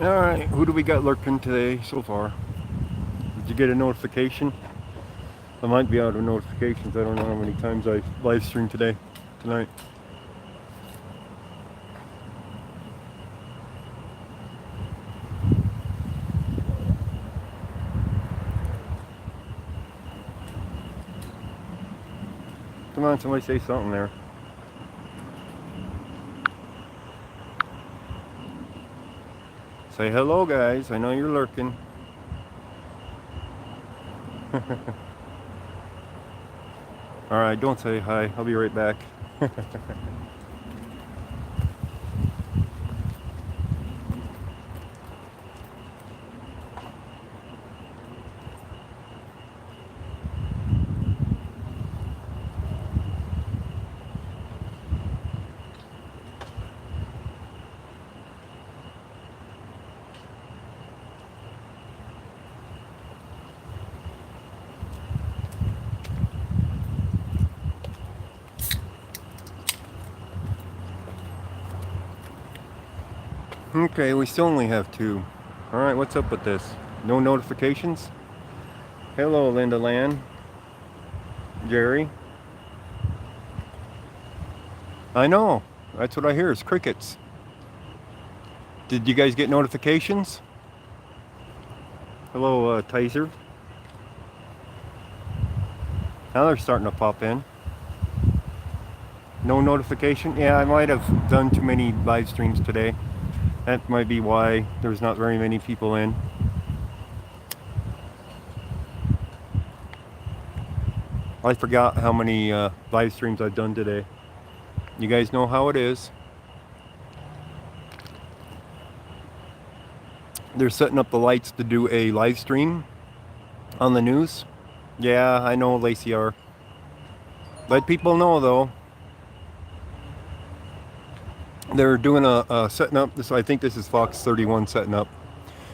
Alright, who do we got lurking today so far? Did you get a notification? I might be out of notifications. I don't know how many times I live streamed tonight. Come on, somebody say something there. Say hello, guys. I know you're lurking. Alright, don't say hi. I'll be right back. Okay, we still only have two. Alright, what's up with this? No notifications? Hello, Linda Land. Jerry. I know. That's what I hear is crickets. Did you guys get notifications? Hello, Tyser. Now they're starting to pop in. No notification? Yeah, I might have done too many live streams today. That might be why there's not very many people in. I forgot how many live streams I've done today. You guys know how it is. They're setting up the lights to do a live stream on the news. Yeah, I know, Lacey R. Let people know though. They're doing a setting up. I think this is Fox 31 setting up.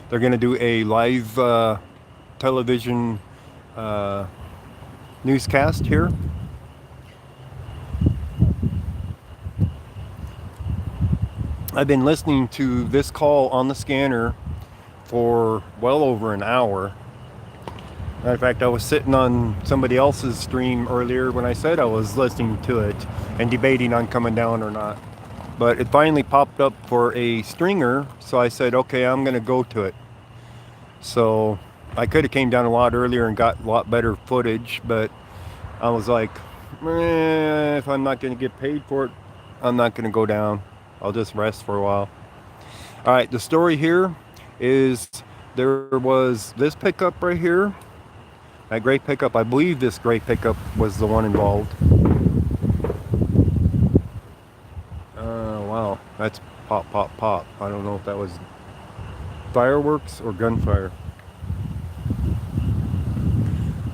They're going to do a live television newscast here. I've been listening to this call on the scanner for well over an hour. Matter of fact, I was sitting on somebody else's stream earlier when I said I was listening to it and debating on coming down or not. But it finally popped up for a stringer, so I said, okay, I'm going to go to it. So I could have came down a lot earlier and got a lot better footage, but I was like, if I'm not going to get paid for it, I'm not going to go down. I'll just rest for a while. All right, the story here is there was this pickup right here. That gray pickup, I believe this gray pickup was the one involved. Wow, that's pop, pop, pop. I don't know if that was fireworks or gunfire.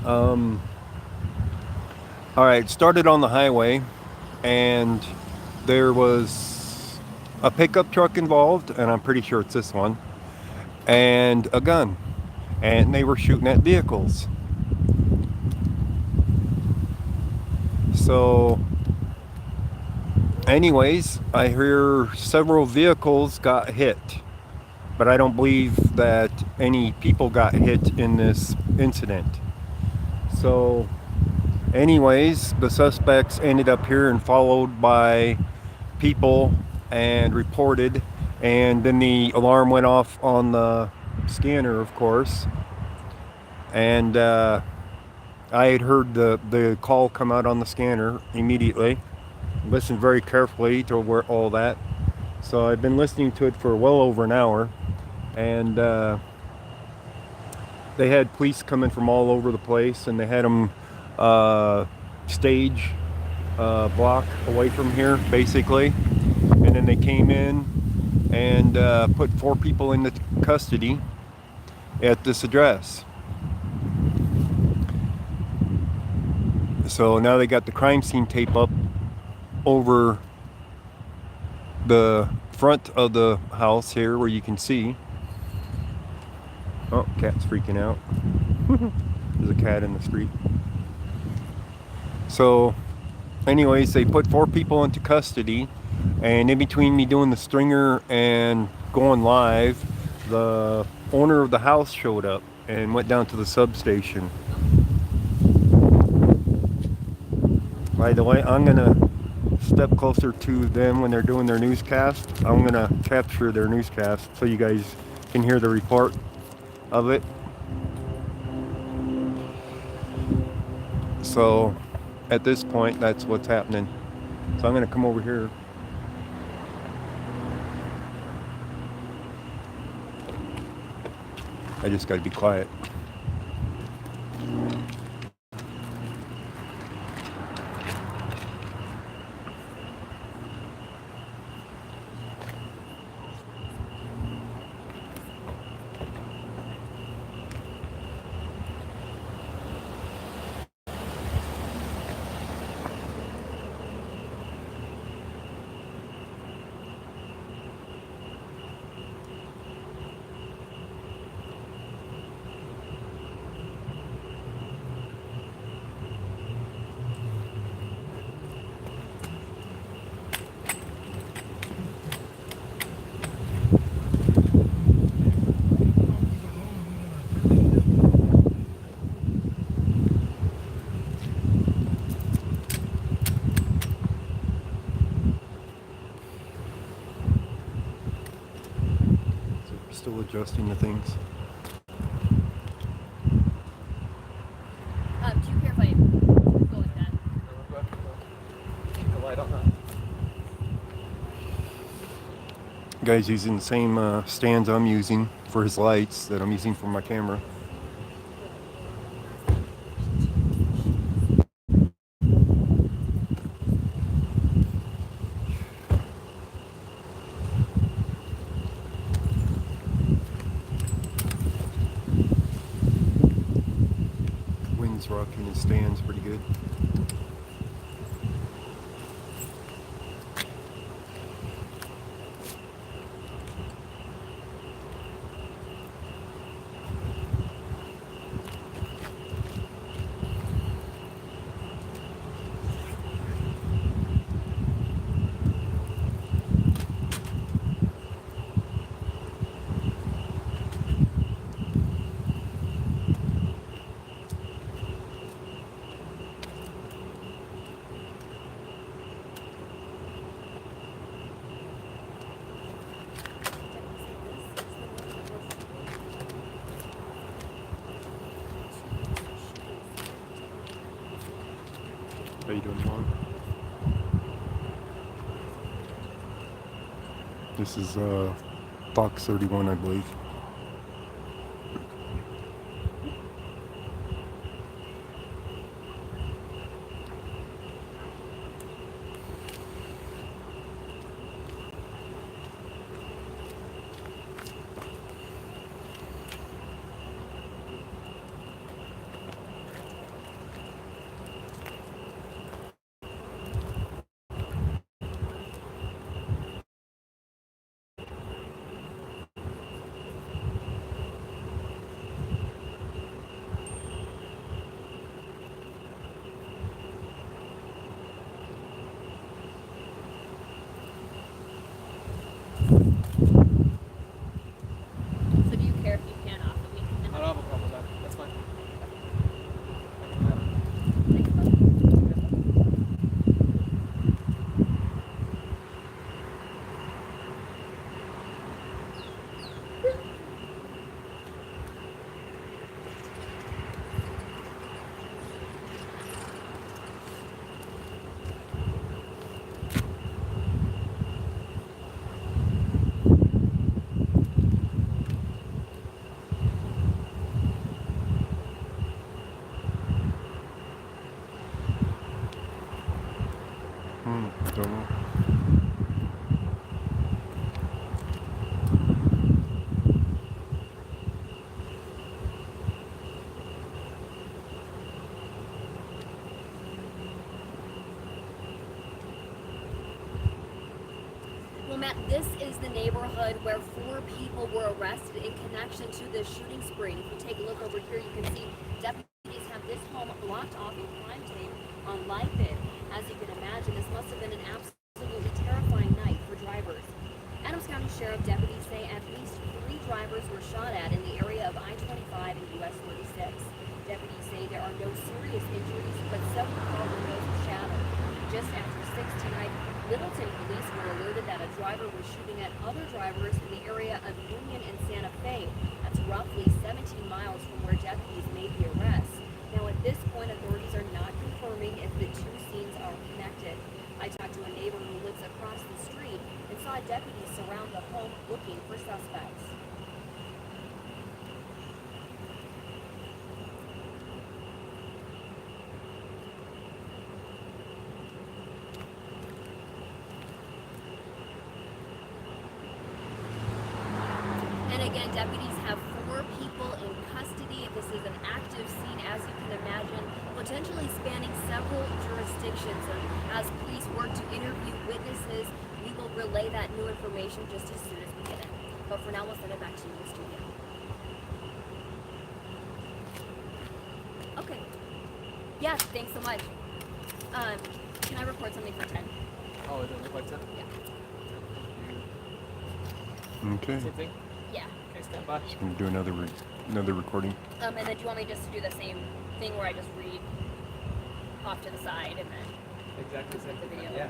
All right, it started on the highway, and there was a pickup truck involved, and I'm pretty sure it's this one, and a gun, and they were shooting at vehicles. So anyways, I hear several vehicles got hit, but I don't believe that any people got hit in this incident. So anyways, the suspects ended up here and followed by people and reported, and then the alarm went off on the scanner, of course, and I had heard the call come out on the scanner immediately. Listened very carefully to all that. So I've been listening to it for well over an hour, and they had police coming from all over the place, and they had them stage block away from here, basically. And then they came in and put 4 people into custody at this address. So now they got the crime scene tape up over the front of the house here where you can see. Oh, cat's freaking out. There's a cat in the street. So anyways, they put 4 people into custody, and in between me doing the stringer and going live, the owner of the house showed up and went down to the substation. By the way, I'm going to step closer to them when they're doing their newscast. I'm going to capture their newscast so you guys can hear the report of it. So at this point, that's what's happening. So I'm going to come over here. I just got to be quiet. Still adjusting the things. Do you care if I go like that? Keep the light on that. Guy's using the same stands I'm using for his lights that I'm using for my camera. Wind's rocking his stands pretty good. How you doing, Mom? This is Fox 31, I believe. So do you care if you pan off the weekend? I don't have a problem with that. That's fine. Don't know. Well, Matt, this is the neighborhood where 4 people were arrested in connection to this shooting spree. If you take a look over here, you can see deputies have this home blocked off in crime tape on live vid. As you can imagine, this must have been an absolutely terrifying night for drivers. Adams County Sheriff deputies say at least 3 drivers drivers were shot at in the area of I-25 and US 36. Deputies say there are no serious injuries, but several car windows were shattered. Just after 6 tonight, Littleton police were alerted that a driver was shooting at other drivers in the area of Union and Santa Fe. That's roughly 17 miles from where deputies made the arrest. Now, at this point, authorities are not confirming if the two scenes are connected. I talked to a neighbor who lives across the street and saw deputies surround the home looking for suspects. And again, deputies have 4 people in custody. This is an active scene, as you can imagine, potentially spanning several jurisdictions. And as police work to interview witnesses, we will relay that new information just as soon as we get it. But for now, we'll send it back to you in the studio. Okay. Yeah, thanks so much. Can I record something for 10? Oh, it doesn't look like 10? Yeah. Okay. Same thing? Yeah. Okay, stand by. Just gonna do another recording. And then do you want me just to do the same thing where I just read off to the side and then... Exactly the same The thing. video. Yeah.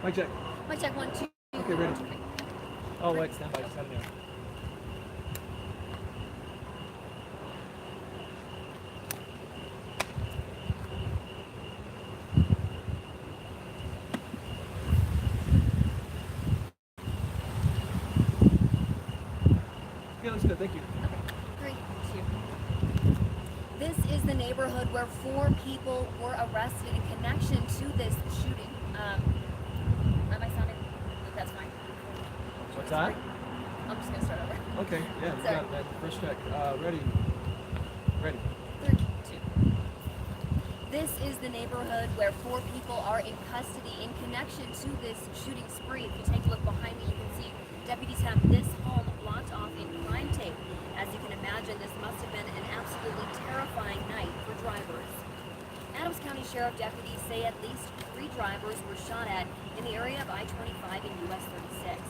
Mic check. Mic check 1, 2. Okay, ready. Oh, wait, stand by. Just had a minute. Yeah, looks good. Thank you. Okay, 3, 2. This is the neighborhood where 4 people were arrested in connection to this shooting. Am I sounding? That's fine. What's that? I'm just gonna start over. Okay, yeah, you Sorry. got that. First check. Ready. Ready. 3, 2. This is the neighborhood where 4 people are in custody in connection to this shooting spree. If you take a look behind me, you can see deputies have this home blocked off in crime tape. As you can imagine, this must have been an absolutely terrifying night for drivers. Adams County Sheriff deputies say at least 3 drivers were shot at in the area of I-25 and US 36.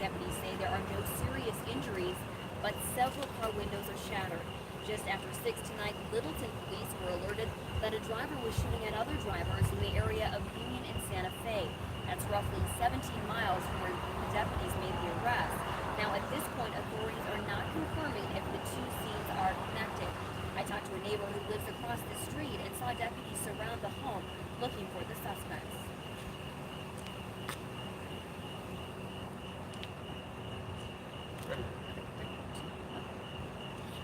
Deputies say there are no serious injuries, but several car windows are shattered. Just after 6 tonight, Littleton police were alerted that a driver was shooting at other drivers in the area of Union and Santa Fe. That's roughly 17 miles from where the deputies made the arrest. Now, at this point, authorities are not confirming if the two scenes are connected. I talked to a neighbor who lives across the street and saw deputies surround the home looking for the suspects.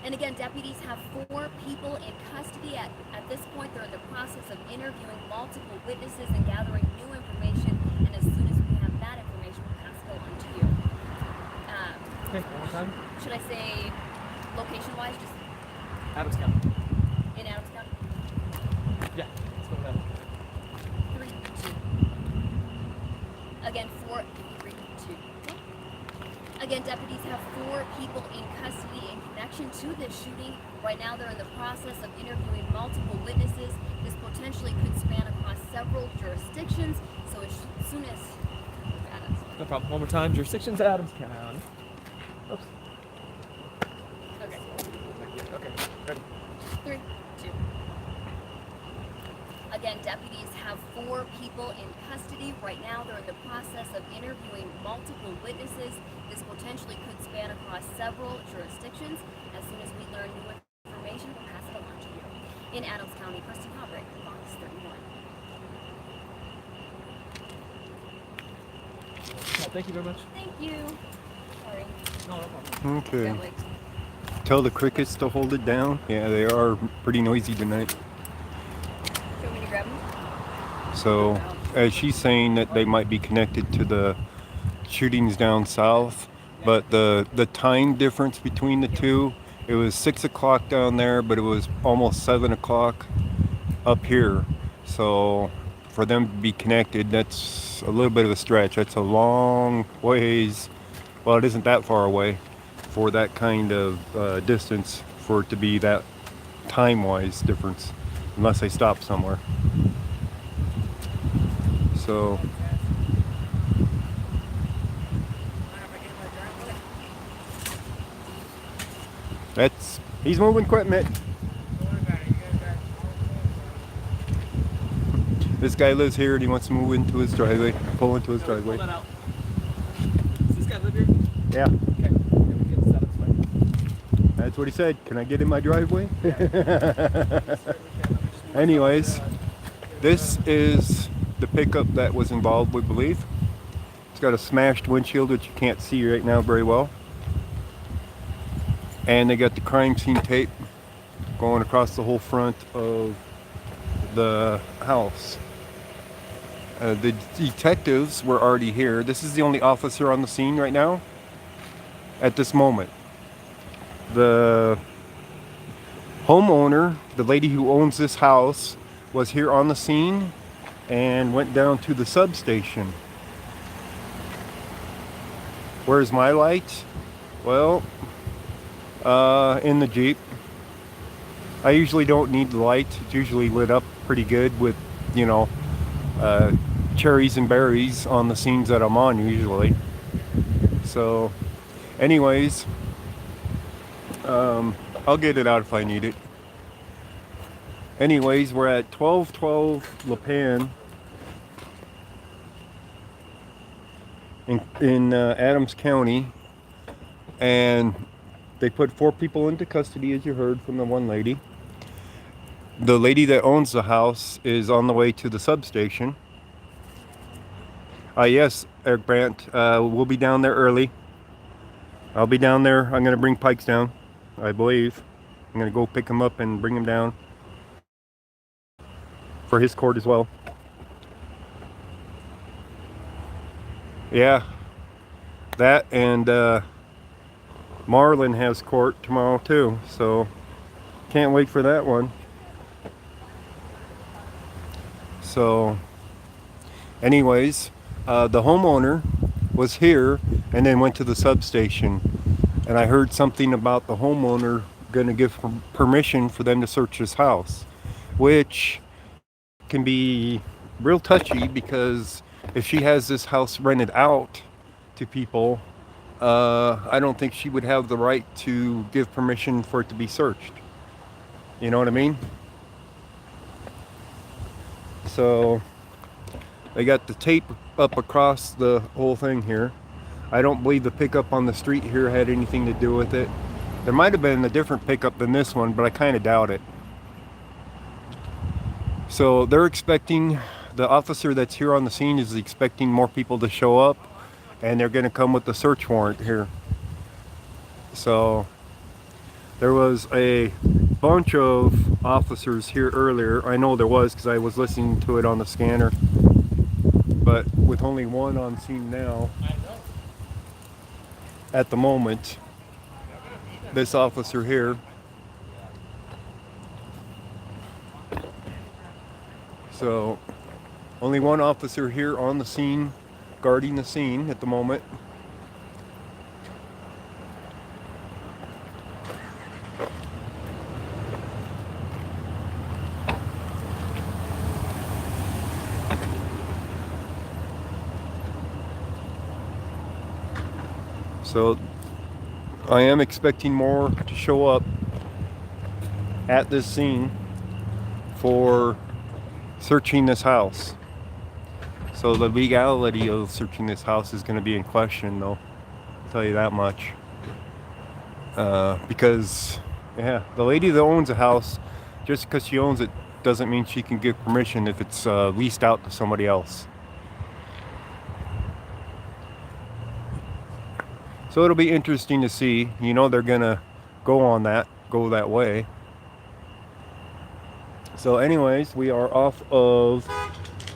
And again, deputies have 4 people in custody. At this point, they're in the process of interviewing multiple witnesses and gathering new information. And as soon as we have that information, we'll pass it on to you. Okay, one more time. Should I say location-wise, just Adams County. in Adams County? Yeah, let's go with that. 3, 2. Again, 4, 3, 2. Again, deputies have 4 people in custody in connection to this shooting. Right now, they're in the process of interviewing multiple witnesses. This potentially could span across several jurisdictions. So as soon as No problem. One more time. Jurisdictions, Adams County. Oops. okay, Okay, ready. 3, 2. Again, deputies have 4 people in custody. Right now, they're in the process of interviewing multiple witnesses. This potentially could span across several jurisdictions. As soon as we learn new information, we'll pass it along to you. In Adams County, Kristen Cobrick, Fox 31. Thank you very much. Thank you. Sorry. No, no problem. Okay. Got like Tell the crickets to hold it down. Yeah, they are pretty noisy tonight. Do you want me to grab them? So, as she's saying that they might be connected to the shootings down south, but the time difference between the two, it was 6 o'clock down there, but it was almost 7 o'clock up here. So, for them to be connected, that's a little bit of a stretch. That's a long ways. Well, it isn't that far away for that kind of distance for it to be that time-wise difference, unless they stop somewhere. So He's moving equipment. This guy lives here and he wants to move into his driveway, pull into his driveway. Pull that out. Does this guy live here? Yeah, Okay. Yeah, we can set up some. that's what he said. Can I get in my driveway? Yeah. Anyways, this is the pickup that was involved, we believe. It's got a smashed windshield, which you can't see right now very well. And they got the crime scene tape going across the whole front of the house. The detectives were already here. This is the only officer on the scene right now at this moment. The homeowner, the lady who owns this house, was here on the scene and went down to the substation. Where's my light? Well, in the Jeep. I usually don't need the light. It's usually lit up pretty good with, you know, cherries and berries on the scenes that I'm on usually. So anyways, I'll get it out if I need it. Anyways, we're at 1212 La Pan in Adams County, and they put 4 people into custody, as you heard from the one lady. The lady that owns the house is on the way to the substation. Yes, Eric Brandt, we'll be down there early. I'll be down there. I'm going to bring Pikes down, I believe. I'm going to go pick him up and bring him down for his court as well. Yeah, that and Marlin has court tomorrow too, so can't wait for that one. So anyways, the homeowner was here and then went to the substation, and I heard something about the homeowner gonna give permission for them to search his house, which can be real touchy, because if she has this house rented out to people, I don't think she would have the right to give permission for it to be searched. You know what I mean? So they got the tape up across the whole thing here. I don't believe the pickup on the street here had anything to do with it. There might have been a different pickup than this one, but I kind of doubt it. So they're expecting, the officer that's here on the scene is expecting more people to show up, and they're going to come with the search warrant here. So there was a bunch of officers here earlier. I know there was, because I was listening to it on the scanner. But with only one on scene now, at the moment, this officer here. So only one officer here on the scene, guarding the scene at the moment. So I am expecting more to show up at this scene for searching this house. So the legality of searching this house is going to be in question, though. I'll tell you that much. Because, yeah, the lady that owns a house, just because she owns it doesn't mean she can give permission if it's leased out to somebody else. So it'll be interesting to see. You know, they're gonna go that way. So anyways, we are off of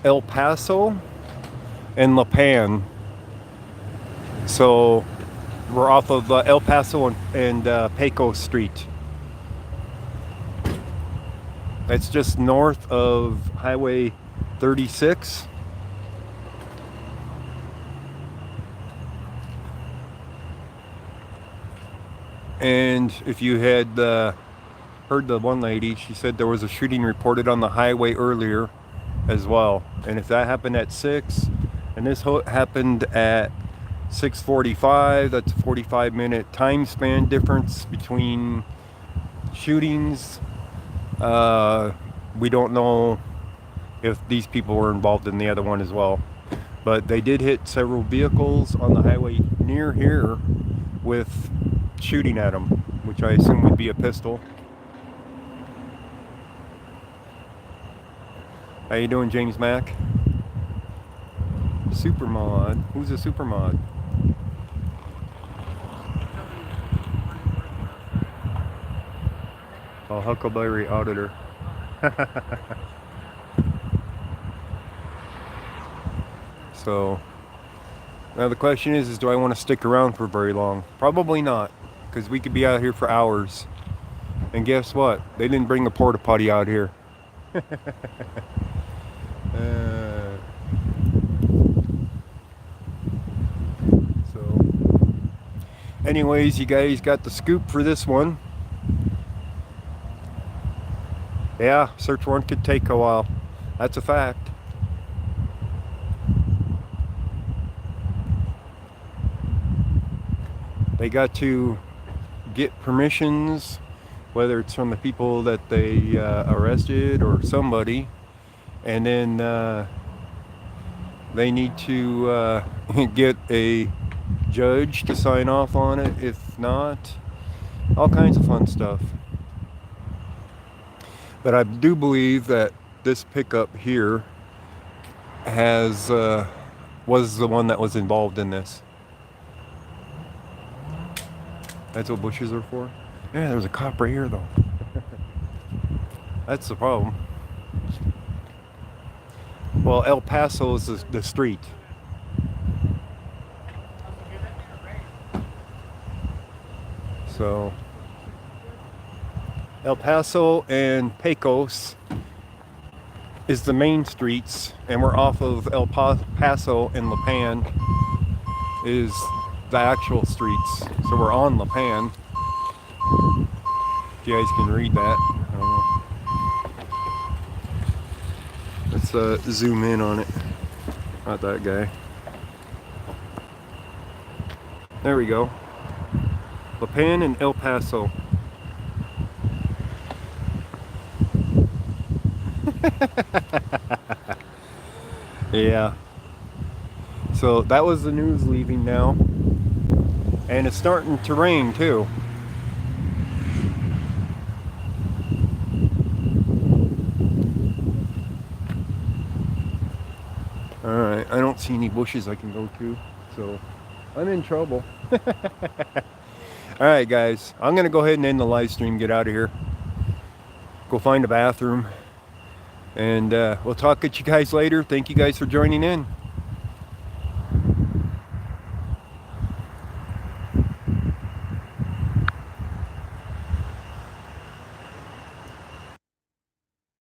El Paso and La Pan. So we're off of El Paso and Pecos Street. That's just north of Highway 36. And if you had heard the one lady, she said there was a shooting reported on the highway earlier as well. And if that happened at 6 and this happened at 6:45. That's a 45-minute time span difference between shootings. We don't know if these people were involved in the other one as well, but they did hit several vehicles on the highway near here with shooting at them, which I assume would be a pistol. How you doing, James Mack? Supermod. Who's a supermod? Oh, Huckleberry Auditor. So now the question is do I want to stick around for very long? Probably not, because we could be out here for hours. And guess what? They didn't bring a porta potty out here. So anyways, you guys got the scoop for this one. Yeah, search warrant could take a while. That's a fact. They got to get permissions, whether it's from the people that they arrested or somebody, and then they need to get a judge to sign off on it. If not, all kinds of fun stuff. But I do believe that this pickup here has was the one that was involved in this. That's what bushes are for? Yeah, there's a cop right here though. That's the problem. Well, El Paso is the street. So El Paso and Pecos is the main streets, and we're off of El Paso, and La Pan is the actual streets. So we're on La Pan. If you guys can read that. I don't know. Let's zoom in on it. Not that guy. There we go. La Pan and El Paso. Yeah. So that was the news leaving now. And it's starting to rain too. Alright, I don't see any bushes I can go to, so I'm in trouble. Alright guys, I'm going to go ahead and end the live stream, get out of here. Go find a bathroom. And we'll talk at you guys later. Thank you guys for joining in.